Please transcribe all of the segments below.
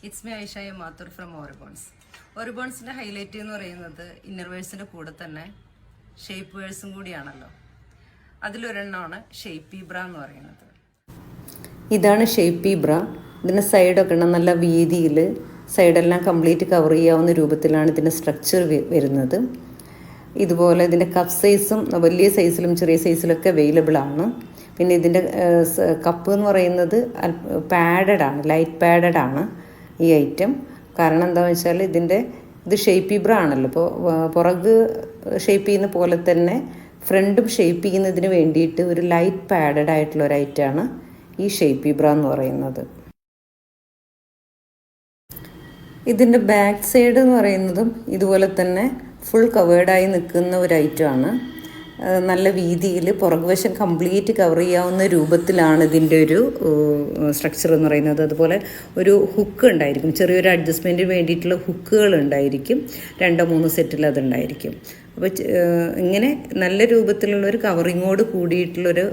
It's me Aisha Mathur from ഓറിബോൺസ്. ഓറിബോൺസിൻ്റെ highlight എന്ന് പറയുന്നത് ഇന്നർവേഴ്സിൻ്റെ കൂടെ തന്നെ ഷേപ്പ് വേഴ്സും കൂടിയാണല്ലോ. അതിലൊരെണ്ണമാണ് ഷേപ്പി ബ്ര എന്ന് പറയുന്നത്. ഇതാണ് ഷേപ്പി ബ്ര. ഇതിൻ്റെ സൈഡൊക്കെ നല്ല വീതിയിൽ സൈഡെല്ലാം കംപ്ലീറ്റ് കവർ ചെയ്യാവുന്ന രൂപത്തിലാണ് ഇതിൻ്റെ സ്ട്രക്ചർ വരുന്നത്. ഇതുപോലെ ഇതിൻ്റെ കപ്പ് സൈസും വലിയ സൈസിലും ചെറിയ സൈസിലൊക്കെ അവൈലബിൾ ആണ്. പിന്നെ ഇതിൻ്റെ കപ്പ് എന്ന് പറയുന്നത് പാഡഡ് ആണ്, ലൈറ്റ് പാഡഡ് ആണ് ഈ ഐറ്റം. കാരണം എന്താണെന്ന് വെച്ചാൽ ഇത് ഷേപ്പി ബ്ര ആണല്ലോ. അപ്പോൾ പുറക് ഷേപ്പ് ചെയ്യുന്ന പോലെ തന്നെ ഫ്രണ്ടും ഷേപ്പ് ചെയ്യുന്നതിന് വേണ്ടിയിട്ട് ഒരു ലൈറ്റ് പാഡഡ് ആയിട്ടുള്ള ഒരു ഐറ്റമാണ് ഈ ഷേപ്പി ബ്ര എന്ന് പറയുന്നത്. ഇതിൻ്റെ ബാക്ക് സൈഡ് എന്ന് പറയുന്നതും ഇതുപോലെ തന്നെ ഫുൾ കവേർഡായി നിൽക്കുന്ന ഒരു ഐറ്റമാണ്. നല്ല വീതിയിൽ പുറകുവശം കംപ്ലീറ്റ് കവർ ചെയ്യാവുന്ന രൂപത്തിലാണ് ഇതിൻ്റെ ഒരു സ്ട്രക്ചർ എന്ന് പറയുന്നത്. അതുപോലെ ഒരു ഹുക്ക് ഉണ്ടായിരിക്കും, ചെറിയൊരു അഡ്ജസ്റ്റ്മെൻറ്റിന് വേണ്ടിയിട്ടുള്ള ഹുക്കുകൾ ഉണ്ടായിരിക്കും. 2-3 സെറ്റിൽ അതുണ്ടായിരിക്കും. അപ്പോൾ ഇങ്ങനെ നല്ല രൂപത്തിലുള്ളൊരു കവറിങ്ങോട് കൂടിയിട്ടുള്ളൊരു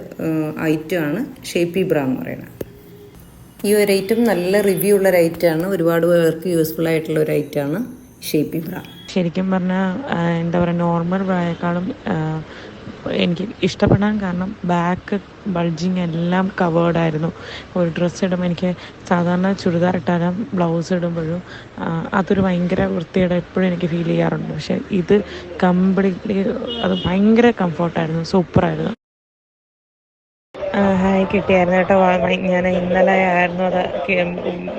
ഐറ്റമാണ് ഷേപ്പി ബ്ര എന്ന് പറയുന്നത്. ഈ ഒരു ഐറ്റം നല്ല റിവ്യൂ ഉള്ള ഒരു ഐറ്റമാണ്, ഒരുപാട് പേർക്ക് യൂസ്ഫുൾ ആയിട്ടുള്ള ഒരു ഐറ്റമാണ് ഷേപ്പി ബ്ര. ശരിക്കും പറഞ്ഞാൽ എന്താ പറയുക, നോർമൽ ബ്രയേക്കാളും എനിക്ക് ഇഷ്ടപ്പെടാൻ കാരണം ബാക്ക് ബൾജിങ് എല്ലാം കവേർഡായിരുന്നു. ഒരു ഡ്രസ്സ് ഇടുമ്പോൾ എനിക്ക് സാധാരണ ചുരിദാർ ഇട്ടാലും ബ്ലൗസ് ഇടുമ്പോഴും അതൊരു ഭയങ്കര വൃത്തിയുടെ എപ്പോഴും എനിക്ക് ഫീൽ ചെയ്യാറുണ്ട്. പക്ഷേ ഇത് കംപ്ലീറ്റ്ലി അത് ഭയങ്കര കംഫർട്ടായിരുന്നു, സൂപ്പറായിരുന്നു. ഹായ്, കിട്ടിയായിരുന്നു കേട്ടോ. ഞാൻ ഇന്നലെ ആയിരുന്നു അത്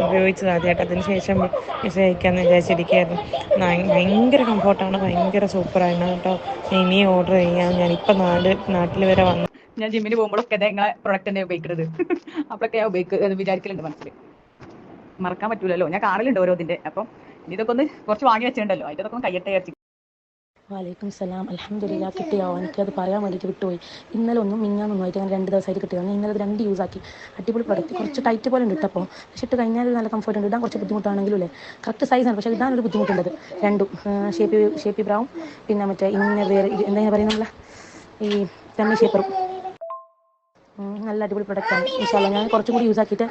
ഉപയോഗിച്ചത് ആദ്യമായിട്ട്. അതിന് ശേഷം മെസ്സേജ് അയക്കാമെന്ന് വിചാരിച്ചിരിക്കുകയായിരുന്നു. ഭയങ്കര കംഫർട്ടാണ്, ഭയങ്കര സൂപ്പറായിരുന്നു കേട്ടോ. ഇനിയും ഓർഡർ ചെയ്യാം. ഞാനിപ്പോൾ നാട്ടിൽ വരെ വന്നു. ഞാൻ ജിമ്മിന് പോകുമ്പോഴൊക്കെ നിങ്ങളെ പ്രൊഡക്റ്റ് തന്നെ ഉപയോഗിക്കുന്നത്. അപ്പോഴൊക്കെ ഞാൻ വിചാരിക്കലുണ്ട് മനസ്സിൽ. മറക്കാൻ പറ്റൂലല്ലോ, ഞാൻ കാണലുണ്ട് ഓരോ ഇതിൻ്റെ. അപ്പം ഇതൊക്കെ ഒന്ന് കുറച്ച് വാങ്ങി വെച്ചിട്ടുണ്ടല്ലോ, അതിൻ്റെ ഒന്ന് കയ്യട്ടെ വിചാരിച്ചു. വലൈക്കും സലാം. അൽഹംദുലില്ലാ, കിട്ടിയോ? എനിക്കത് പറയാൻ വേണ്ടിയിട്ട് വിട്ടുപോയി. ഇന്നലെ ഒന്നും മിഞ്ഞാന്നൊന്നുമായിട്ട് അങ്ങനെ 2 ദിവസമായിട്ട് കിട്ടിയോ. ഞാൻ ഇന്നലെ 2 യൂസ് ആക്കി. അടിപൊളി പ്രൊഡക്റ്റ്. കുറച്ച് ടൈറ്റ് പോലെ ഉണ്ട് ഇട്ടപ്പോൾ, പക്ഷെ ഇട്ട് കഴിഞ്ഞാൽ നല്ല കംഫർട്ട് ഉണ്ട്. ഇടാൻ കുറച്ച് ബുദ്ധിമുട്ടാണെങ്കിലും അല്ലേ, കറക്റ്റ് സൈസാണ്, പക്ഷേ ഇടാനൊരു ബുദ്ധിമുട്ടുണ്ട്. രണ്ടും ഷേപ്പി ബ്രാവും പിന്നെ മറ്റേ ഇന്നർ വേറെ എന്താ പറയുക, ഈ സെമി ഷേപ്പറും. നല്ല അടിപൊളി പ്രൊഡക്റ്റാണ്. ഇൻഷാ അല്ലാഹ് ഞാൻ കുറച്ചും കൂടി യൂസ് ആക്കിയിട്ട്